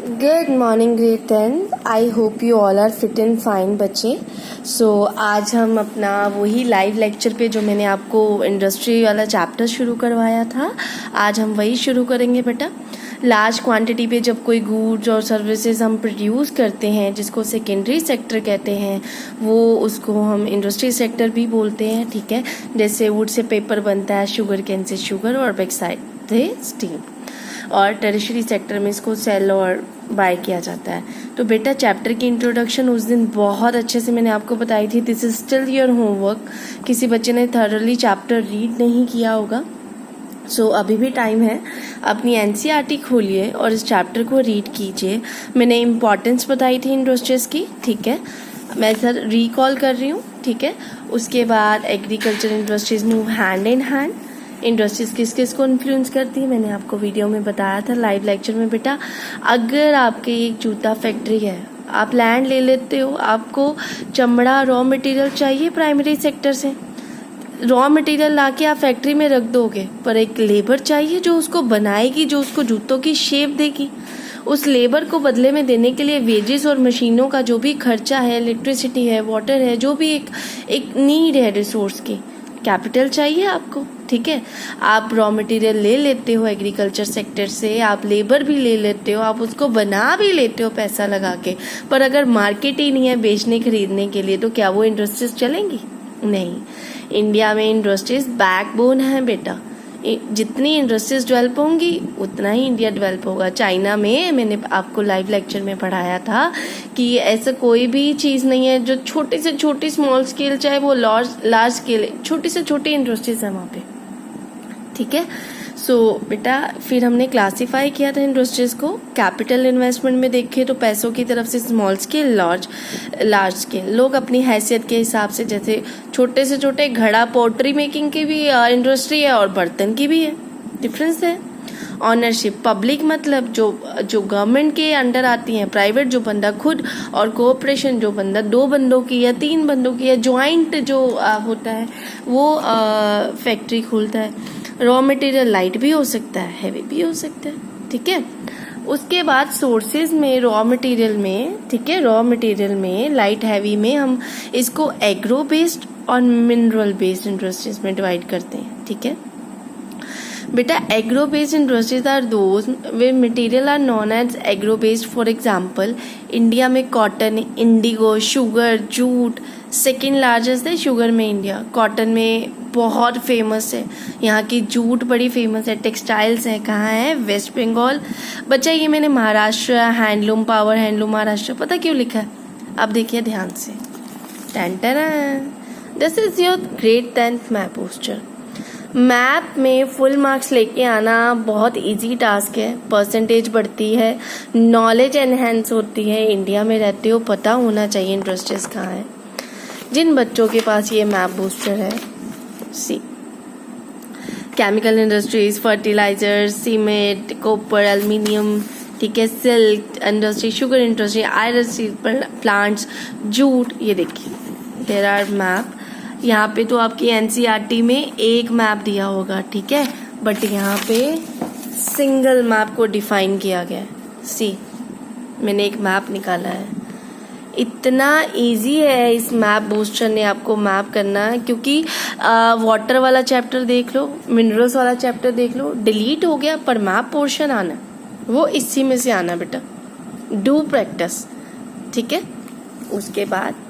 Good morning grade 10। I hope you all are fit and fine बच्चे। आज हम अपना वही लाइव लेक्चर पे जो मैंने आपको इंडस्ट्री वाला चैप्टर शुरू करवाया था, आज हम वही शुरू करेंगे बेटा। लार्ज क्वांटिटी पे जब कोई गुड्स और सर्विसेज हम प्रोड्यूस करते हैं, जिसको सेकेंडरी सेक्टर कहते हैं, वो उसको हम इंडस्ट्री सेक्टर भी बोलते हैं। ठीक है, जैसे वुड से पेपर बनता है, शुगर कैन से शुगर और बैक्साइड से स्टीम, और टेरिशरी सेक्टर में इसको सेल और बाय किया जाता है। तो बेटा चैप्टर की इंट्रोडक्शन उस दिन बहुत अच्छे से मैंने आपको बताई थी। This is still your homework. किसी बच्चे ने थॉरली चैप्टर रीड नहीं किया होगा, अभी भी टाइम है। अपनी एनसीईआरटी खोलिए और इस चैप्टर को रीड कीजिए। मैंने इम्पॉर्टेंस बताई थी इंडस्ट्रीज की, ठीक है, मैं सर रिकॉल कर रही हूँ। ठीक है, उसके बाद agriculture industries move hand in hand. Industries किस किस को इन्फ्लुएंस करती है, मैंने आपको वीडियो में बताया था लाइव लेक्चर में। बेटा अगर आपके एक जूता फैक्ट्री है, आप लैंड ले लेते हो, आपको चमड़ा रॉ मटेरियल चाहिए प्राइमरी सेक्टर से, रॉ मटेरियल लाके आप फैक्ट्री में रख दोगे, पर एक लेबर चाहिए जो उसको बनाएगी, जो उसको जूतों की शेप देगी। उस लेबर को बदले में देने के लिए वेजेस और मशीनों का जो भी खर्चा है, इलेक्ट्रिसिटी है, वाटर है, जो भी एक नीड है रिसोर्स की, कैपिटल चाहिए आपको। ठीक है, आप रॉ मटेरियल ले लेते हो एग्रीकल्चर सेक्टर से, आप लेबर भी ले लेते हो, आप उसको बना भी लेते हो पैसा लगा के, पर अगर मार्केट ही नहीं है बेचने खरीदने के लिए, तो क्या वो इंडस्ट्रीज चलेंगी? नहीं। इंडिया में इंडस्ट्रीज बैकबोन है बेटा। जितनी इंडस्ट्रीज डेवलप होंगी उतना ही इंडिया डेवलप होगा। चाइना में मैंने आपको लाइव लेक्चर में पढ़ाया था कि ऐसा कोई भी चीज़ नहीं है जो छोटी से छोटी स्मॉल स्केल, चाहे वो लार्ज स्केल, छोटी से छोटी इंडस्ट्रीज है वहाँ पे। ठीक है, बेटा फिर हमने क्लासिफाई किया था इंडस्ट्रीज को। कैपिटल इन्वेस्टमेंट में देखें तो पैसों की तरफ से स्मॉल स्केल, लार्ज स्केल। लोग अपनी हैसियत के हिसाब से, जैसे छोटे से छोटे घड़ा, पोट्री मेकिंग की भी इंडस्ट्री है और बर्तन की भी है, डिफरेंस है। ऑनरशिप, पब्लिक मतलब जो गवर्नमेंट के अंडर आती हैं, प्राइवेट जो बंदा खुद, और कोऑपरेशन जो बंदा 2 बंदों की या 3 बंदों की या ज्वाइंट जो होता है, वो फैक्ट्री खोलता है। रॉ मटेरियल लाइट भी हो सकता है, हैवी भी हो सकता है। ठीक है, उसके बाद सोर्सेज में रॉ मटेरियल में, ठीक है, रॉ मटेरियल में लाइट हैवी में हम इसको एग्रो बेस्ड और मिनरल बेस्ड इंडस्ट्रीज में डिवाइड करते हैं। ठीक है बेटा, agro based industries are those way material are known as agro based. For example, India में cotton, indigo, sugar, jute second largest है शुगर में इंडिया। कॉटन में बहुत फेमस है, यहाँ की जूट बड़ी फेमस है। टेक्सटाइल्स है, कहाँ है? वेस्ट बंगाल। बच्चा ये मैंने Maharashtra handloom, power handloom Maharashtra, पता क्यों लिखा है? अब देखिए ध्यान से। This is your grade 10th map poster. Map में फुल मार्क्स लेके आना बहुत इजी टास्क है। परसेंटेज बढ़ती है, नॉलेज एनहेंस होती है। इंडिया में रहते हो, पता होना चाहिए इंडस्ट्रीज कहाँ है। जिन बच्चों के पास ये मैप बूस्टर है, see chemical industries, fertiliser, cement, copper, aluminium, ठीक है, silk industry, sugar industry, iron steel plants, jute, ये देखिए देयर आर मैप। यहाँ पे तो आपकी एनसीईआरटी में एक मैप दिया होगा, ठीक है, बट यहाँ पे सिंगल मैप को डिफाइन किया गया है। सी मैंने एक मैप निकाला है। इतना इजी है इस मैप बूस्टर ने आपको मैप करना, क्योंकि वाटर वाला चैप्टर देख लो, मिनरल्स वाला चैप्टर देख लो, डिलीट हो गया, पर मैप पोर्शन आना वो इसी में से आना बेटा। डू प्रैक्टिस, ठीक है। उसके बाद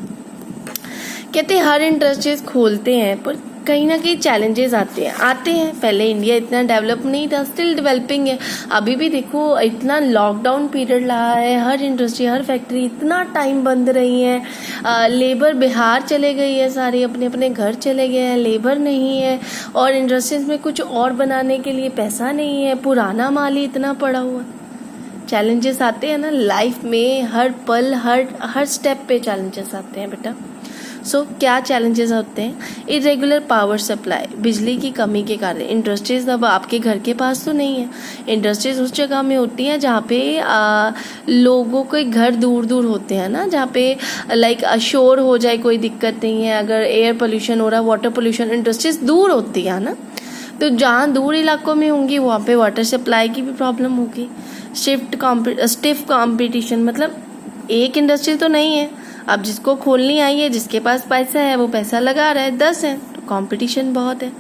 कहते हैं हर इंडस्ट्रीज खोलते हैं, पर कहीं ना कहीं चैलेंजेस आते हैं। पहले इंडिया इतना डेवलप नहीं था, स्टिल डेवलपिंग है। अभी भी देखो इतना लॉकडाउन पीरियड रहा है, हर इंडस्ट्री, हर फैक्ट्री इतना टाइम बंद रही है। लेबर बिहार चले गई है, सारे अपने अपने घर चले गए हैं, लेबर नहीं है, और इंडस्ट्रीज में कुछ और बनाने के लिए पैसा नहीं है, पुराना माल ही इतना पड़ा हुआ। चैलेंजेस आते हैं ना लाइफ में, हर पल हर स्टेप पे चैलेंजेस आते हैं बेटा। क्या चैलेंजेस होते हैं? इरेगुलर पावर सप्लाई, बिजली की कमी के कारण। इंडस्ट्रीज अब आपके घर के पास तो नहीं है, इंडस्ट्रीज उस जगह में होती हैं जहाँ पे लोगों के घर दूर दूर होते हैं ना, जहाँ पे लाइक शोर हो जाए कोई दिक्कत नहीं है। अगर एयर पोल्यूशन हो रहा, वाटर पोल्यूशन, इंडस्ट्रीज दूर होती है ना, तो जहाँ दूर इलाकों में होंगी वहाँ पे वाटर सप्लाई की भी प्रॉब्लम होगी। स्टिफ कंपटीशन, मतलब एक इंडस्ट्री तो नहीं है, अब जिसको खोलनी आई है, जिसके पास पैसा है वो पैसा लगा रहा है, 10 है तो कंपटीशन बहुत है।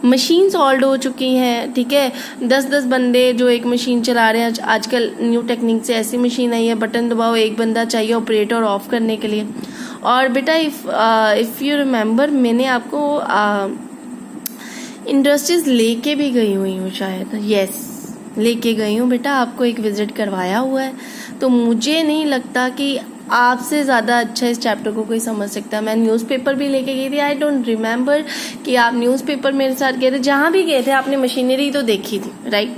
मशीन सॉल्व हो चुकी हैं, ठीक है, 10-10 बंदे जो एक मशीन चला रहे हैं। आजकल न्यू टेक्निक से ऐसी मशीन आई है, बटन दबाओ, एक बंदा चाहिए ऑपरेटर ऑफ करने के लिए। और बेटा इफ़ यू रिमेम्बर, मैंने आपको इंडस्ट्रीज लेके भी गई हुई हूँ शायद, यस लेके गई हूँ बेटा, आपको एक विजिट करवाया हुआ है। तो मुझे नहीं लगता कि आपसे ज़्यादा अच्छा इस चैप्टर को कोई समझ सकता है। मैं न्यूज़पेपर भी लेके गई थी, आई डोंट रिमेम्बर कि आप न्यूज़पेपर मेरे साथ गए थे, जहाँ भी गए थे आपने मशीनरी तो देखी थी, राइट।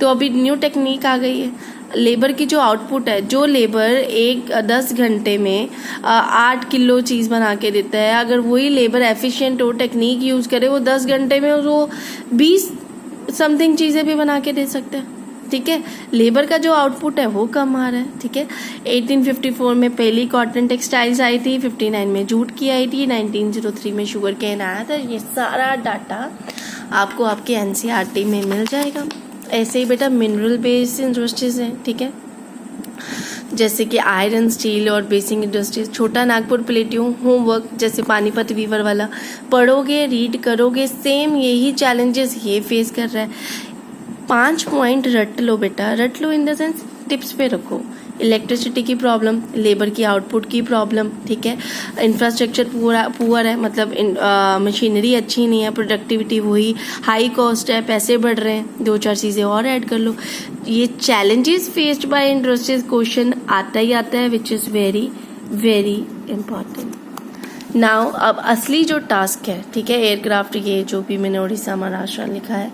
तो अभी न्यू टेक्निक आ गई है, लेबर की जो आउटपुट है, जो लेबर 10 घंटे में 8 किलो चीज़ बना के देता है, अगर वही लेबर एफिशिएंट हो, टेक्निक यूज़ करे, वो 10 घंटे में वो 20 समथिंग चीज़ें भी बना के दे सकते हैं, ठीक है। लेबर का जो आउटपुट है वो कम आ रहा है, ठीक है। 1854 में पहली कॉटन टेक्सटाइल्स आई थी, 59 में जूट की आई थी, 1903 में शुगर केन आया था। ये सारा डाटा आपको आपके NCERT में मिल जाएगा। ऐसे ही बेटा मिनरल बेस्ड इंडस्ट्रीज हैं, ठीक है, जैसे कि आयरन, स्टील और बेसिक इंडस्ट्रीज। छोटा नागपुर प्लेटियम होमवर्क, जैसे पानीपत वीवर वाला पढ़ोगे, रीड करोगे, सेम यही चैलेंजेस ये फेस कर रहा है। 5 पॉइंट रट लो बेटा, रट लो इन द सेंस टिप्स पे रखो। इलेक्ट्रिसिटी की प्रॉब्लम, लेबर की आउटपुट की प्रॉब्लम, ठीक है, इंफ्रास्ट्रक्चर पुअर है, मतलब मशीनरी अच्छी नहीं है, प्रोडक्टिविटी वही, हाई कॉस्ट है, पैसे बढ़ रहे हैं, 2-4 चीज़ें और ऐड कर लो। ये challenges faced by industries question आता ही आता है, which is very very important. Now अब असली जो टास्क है, ठीक है, एयरक्राफ्ट, ये जो भी मैंने उड़ीसा महाराष्ट्र लिखा है,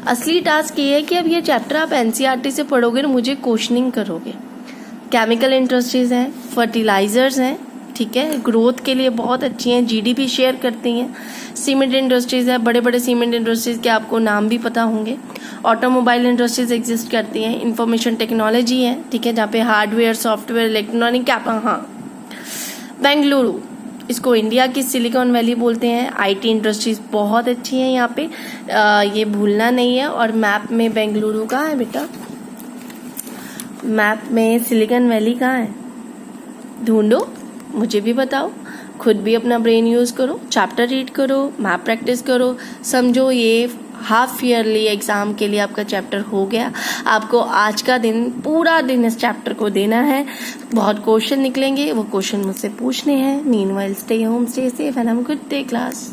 असली टास्क ये है कि अब ये चैप्टर आप NCERT से पढ़ोगे ना, मुझे क्वेश्चनिंग करोगे। केमिकल इंडस्ट्रीज हैं, फर्टिलाइजर्स हैं, ठीक है, ग्रोथ के लिए बहुत अच्छी हैं, GDP शेयर करती हैं। सीमेंट इंडस्ट्रीज है, बड़े बड़े सीमेंट इंडस्ट्रीज के आपको नाम भी पता होंगे। ऑटोमोबाइल इंडस्ट्रीज एग्जिस्ट करती हैं। इंफॉर्मेशन टेक्नोलॉजी है, ठीक है, जहाँ पे हार्डवेयर, सॉफ्टवेयर, इलेक्ट्रॉनिक, हाँ, बेंगलुरु, इसको इंडिया की सिलिकॉन वैली बोलते हैं। IT इंडस्ट्रीज बहुत अच्छी हैं यहाँ पे, ये भूलना नहीं है। और मैप में बेंगलुरु कहाँ है बेटा, मैप में सिलिकॉन वैली कहाँ है, ढूंढो, मुझे भी बताओ, खुद भी अपना ब्रेन यूज़ करो, चैप्टर रीड करो, मैप प्रैक्टिस करो, समझो। ये हाफ ईयरली एग्ज़ाम के लिए आपका चैप्टर हो गया। आपको आज का दिन, पूरा दिन इस चैप्टर को देना है। बहुत क्वेश्चन निकलेंगे, वो क्वेश्चन मुझसे पूछने हैं। Meanwhile stay home, stay safe and have a good day class.